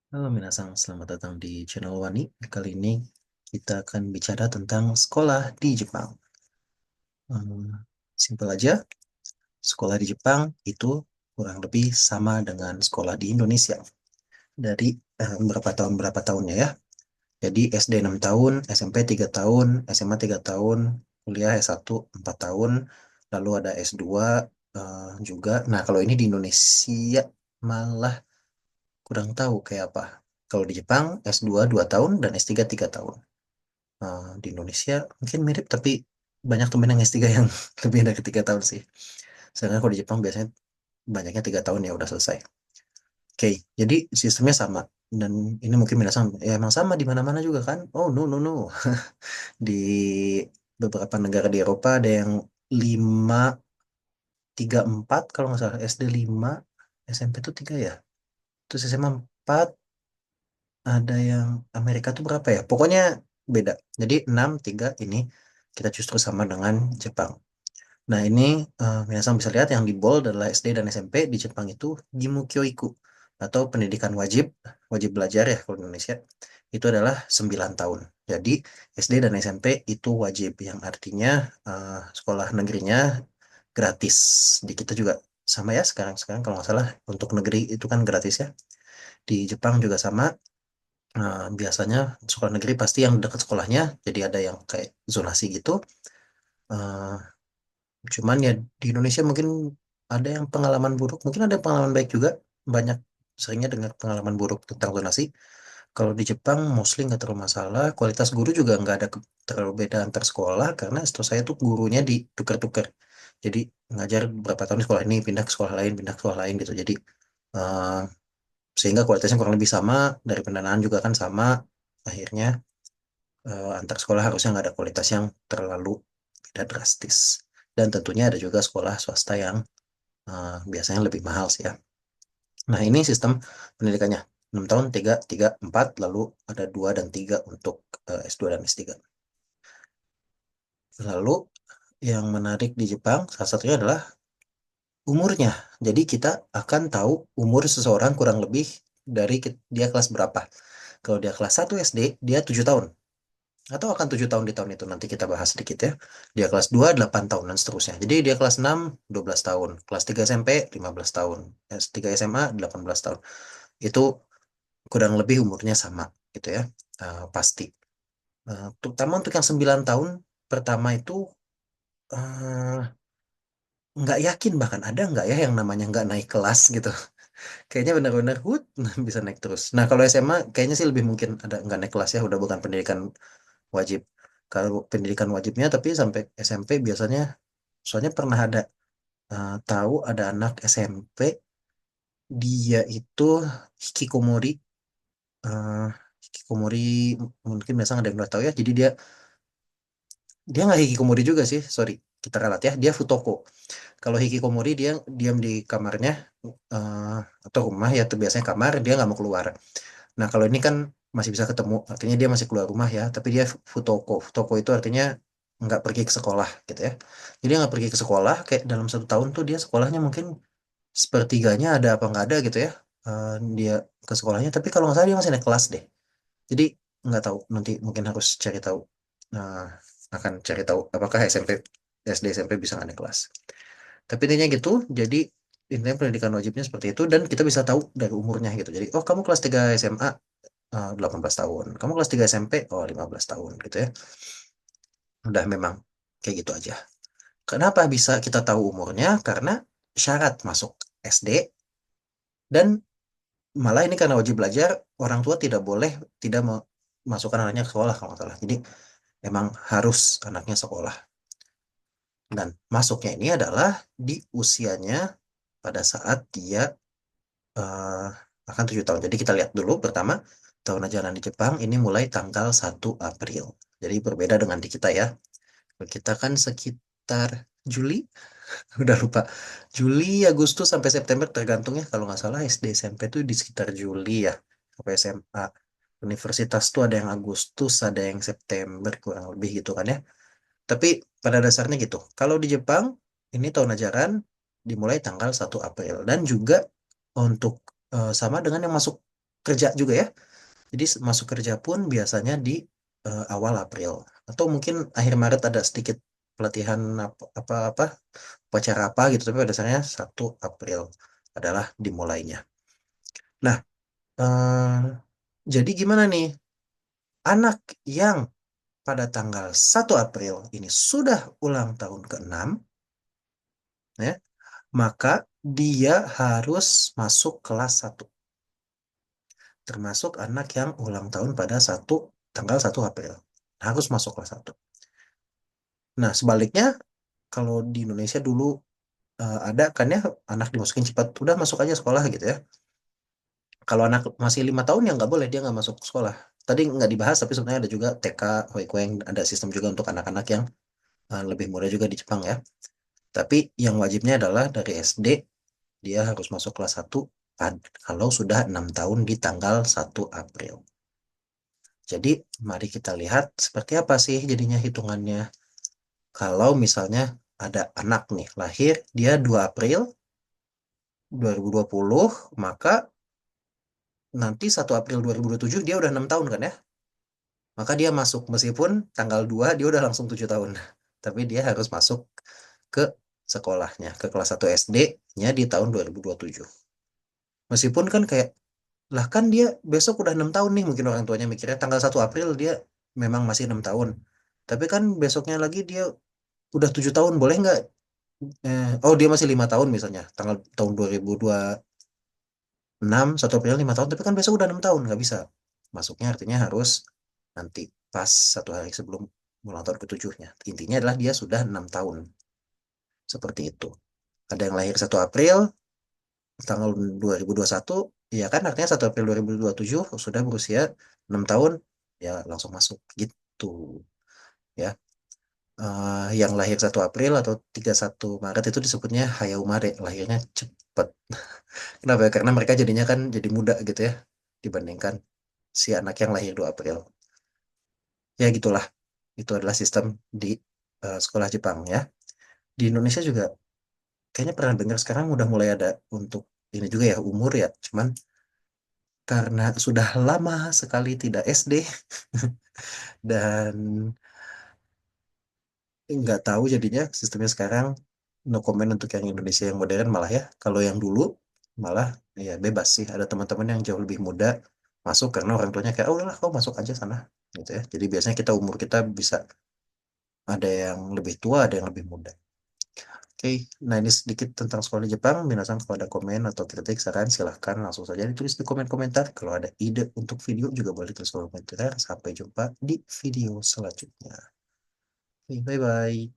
Halo minasang, selamat datang di channel Wani. Kali ini kita akan bicara tentang sekolah di Jepang. Hmm, Simpel aja, sekolah di Jepang itu kurang lebih sama dengan sekolah di Indonesia. Dari berapa tahunnya ya. Jadi SD 6 tahun, SMP 3 tahun, SMA 3 tahun, kuliah S1 4 tahun, lalu ada S2 juga. Nah, kalau ini di Indonesia malah kurang tahu kayak apa. Kalau di Jepang S2 2 tahun dan S3 3 tahun. Di Indonesia mungkin mirip tapi banyak temen yang S3 yang lebih dari 3 tahun sih. Sedangkan kalau di Jepang biasanya banyaknya 3 tahun ya udah selesai. Oke, jadi sistemnya sama. Dan ini mungkin bilang ya emang sama di mana-mana juga kan? Oh no no no. Di beberapa negara di Eropa ada yang 5 3 4 kalau nggak salah SD 5, SMP tuh 3 ya. Terus SMA 4, ada yang Amerika tuh berapa ya? Pokoknya beda. Jadi 6 3 ini kita justru sama dengan Jepang. Nah, ini皆bisa lihat yang di bold adalah SD dan SMP di Jepang itu Gimu Kyoiku atau pendidikan wajib, wajib belajar ya kalau di Indonesia. Itu adalah 9 tahun. Jadi SD dan SMP itu wajib yang artinya sekolah negerinya gratis. Di kita juga sama ya sekarang kalau nggak salah untuk negeri itu kan gratis ya. Di Jepang juga sama. Biasanya sekolah negeri pasti yang dekat sekolahnya, jadi ada yang kayak zonasi gitu. Eh, Cuman ya di Indonesia mungkin ada yang pengalaman buruk, mungkin ada yang pengalaman baik juga. Banyak seringnya dengar pengalaman buruk tentang zonasi. Kalau di Jepang mostly nggak terlalu masalah. Kualitas guru juga nggak ada terlalu beda antar sekolah karena setahu saya tuh gurunya ditukar-tukar. Jadi ngajar berapa tahun di sekolah ini, pindah ke sekolah lain, pindah ke sekolah lain gitu. Jadi eh, sehingga kualitasnya kurang lebih sama, dari pendanaan juga kan sama. Akhirnya antar sekolah harusnya nggak ada kualitas yang terlalu beda drastis. Dan tentunya ada juga sekolah swasta yang biasanya lebih mahal sih ya. Nah, ini sistem pendidikannya. 6 tahun, 3 3 4 lalu ada 2 dan 3 untuk S2 dan S3. Lalu yang menarik di Jepang, salah satunya adalah umurnya. Jadi kita akan tahu umur seseorang kurang lebih dari dia kelas berapa. Kalau dia kelas 1 SD, dia 7 tahun. Atau akan 7 tahun di tahun itu, nanti kita bahas sedikit ya. Dia kelas 2 8 tahun, dan seterusnya. Jadi dia kelas 6 12 tahun. Kelas 3 SMP, 15 tahun. S3 SMA, 18 tahun. Itu kurang lebih umurnya sama gitu ya. Pasti. Terutama untuk yang 9 tahun pertama itu eh, nggak yakin bahkan ada nggak ya yang namanya nggak naik kelas gitu. Kayaknya benar-benar bisa naik terus. Nah kalau SMA kayaknya sih lebih mungkin ada nggak naik kelas ya, udah bukan pendidikan wajib. Kalau pendidikan wajibnya tapi sampai SMP biasanya, soalnya pernah ada tahu ada anak SMP, dia itu hikikomori. eh, Hikikomori mungkin biasa ada yang udah tahu ya. Jadi dia dia nggak hikikomori juga sih, sorry, kita ralat ya, dia futoko. Kalau hikikomori dia diam di kamarnya, eh, atau rumah ya, tuh biasanya kamar, dia nggak mau keluar. Nah kalau ini kan masih bisa ketemu, artinya dia masih keluar rumah ya, tapi dia futoko. Futoko itu artinya nggak pergi ke sekolah gitu ya. Jadi dia nggak pergi ke sekolah, kayak dalam 1 tahun tuh dia sekolahnya mungkin sepertiganya ada apa nggak ada gitu ya. Dia ke sekolahnya, tapi kalau nggak salah dia masih naik kelas deh. Jadi nggak tahu, nanti mungkin harus cari tahu. Nah, akan cari tahu apakah SMP, SD SMP bisa nggak naik kelas. Tapi intinya gitu. Jadi intinya pendidikan wajibnya seperti itu, dan kita bisa tahu dari umurnya gitu. Jadi oh kamu kelas 3 SMA 18 tahun, kamu kelas 3 SMP oh 15 tahun gitu ya. Udah memang kayak gitu aja. Kenapa bisa kita tahu umurnya? Karena syarat masuk SD, dan malah ini karena wajib belajar, orang tua tidak boleh tidak memasukkan anaknya ke sekolah kalau nggak salah. Jadi emang harus anaknya sekolah. Dan masuknya ini adalah di usianya pada saat dia eh, akan 7 tahun. Jadi kita lihat dulu pertama, tahun ajaran di Jepang ini mulai tanggal 1 April. Jadi berbeda dengan di kita ya. Kita kan sekitar Juli, udah lupa. Juli, Agustus sampai September tergantung ya. Kalau nggak salah SD SMP tuh di sekitar Juli ya. Sampai SMA. Universitas tuh ada yang Agustus, ada yang September kurang lebih gitu kan ya. Tapi pada dasarnya gitu. Kalau di Jepang, ini tahun ajaran dimulai tanggal 1 April. Dan juga untuk sama dengan yang masuk. kerja juga ya. Jadi masuk kerja pun biasanya di awal April atau mungkin akhir Maret ada sedikit pelatihan apa upacara apa gitu, tapi pada dasarnya 1 April adalah dimulainya. Nah, eh, jadi gimana nih? Anak yang pada tanggal 1 April ini sudah ulang tahun ke-6, ya, maka dia harus masuk kelas 1. Termasuk anak yang ulang tahun pada tanggal 1 April. Harus masuk kelas 1. Nah, sebaliknya kalau di Indonesia dulu ada kan ya anak dimasukin cepat, udah masuk aja sekolah gitu ya. Kalau anak masih 5 tahun ya nggak boleh, dia nggak masuk sekolah. Tadi nggak dibahas, tapi sebenarnya ada juga TK, Hoikueng, ada sistem juga untuk anak-anak yang lebih muda juga di Jepang ya. Tapi yang wajibnya adalah dari SD dia harus masuk kelas 1 kalau sudah 6 tahun di tanggal 1 April. Jadi mari kita lihat seperti apa sih jadinya hitungannya. Kalau misalnya ada anak nih lahir dia 2 April 2020, maka nanti 1 April 2027 dia udah 6 tahun kan ya. Maka dia masuk meskipun tanggal 2 dia udah langsung 7 tahun. Tapi dia harus masuk ke sekolahnya, ke kelas 1 SD-nya di tahun 2027. Meskipun kan kayak, lah kan dia besok udah 6 tahun nih, mungkin orang tuanya mikirnya tanggal 1 April dia memang masih 6 tahun. Tapi kan besoknya lagi dia udah 7 tahun, boleh nggak? Oh dia masih 5 tahun misalnya, tanggal tahun 2026, 1 April 5 tahun, tapi kan besok udah 6 tahun, nggak bisa. Masuknya artinya harus nanti pas 1 hari sebelum ulang tahun ketujuhnya. Intinya adalah dia sudah 6 tahun, seperti itu. Ada yang lahir 1 April tanggal 2021, ya kan artinya 1 April 2027 sudah berusia 6 tahun, ya langsung masuk gitu ya. Yang lahir 1 April atau 31 Maret itu disebutnya Hayao Mare, lahirnya cepat. Kenapa ya? Karena mereka jadinya kan jadi muda gitu ya, dibandingkan si anak yang lahir 2 April. Ya gitulah, itu adalah sistem di sekolah Jepang ya. Di Indonesia juga kayaknya pernah dengar sekarang udah mulai ada untuk ini juga ya, umur ya. Cuman karena sudah lama sekali tidak SD dan nggak tahu jadinya sistemnya sekarang, no comment untuk yang Indonesia yang modern malah ya. Kalau yang dulu malah ya bebas sih. Ada teman-teman yang jauh lebih muda masuk karena orang tuanya kayak, oh udahlah kau masuk aja sana gitu ya. Jadi biasanya kita umur kita bisa ada yang lebih tua, ada yang lebih muda. Oke, nah ini sedikit tentang sekolah di Jepang. Minasan kalau ada komen atau kritik, saran, silahkan langsung saja ditulis di komen komentar. Kalau ada ide untuk video juga boleh tulis di kolom komentar. Sampai jumpa di video selanjutnya. Oke, bye-bye.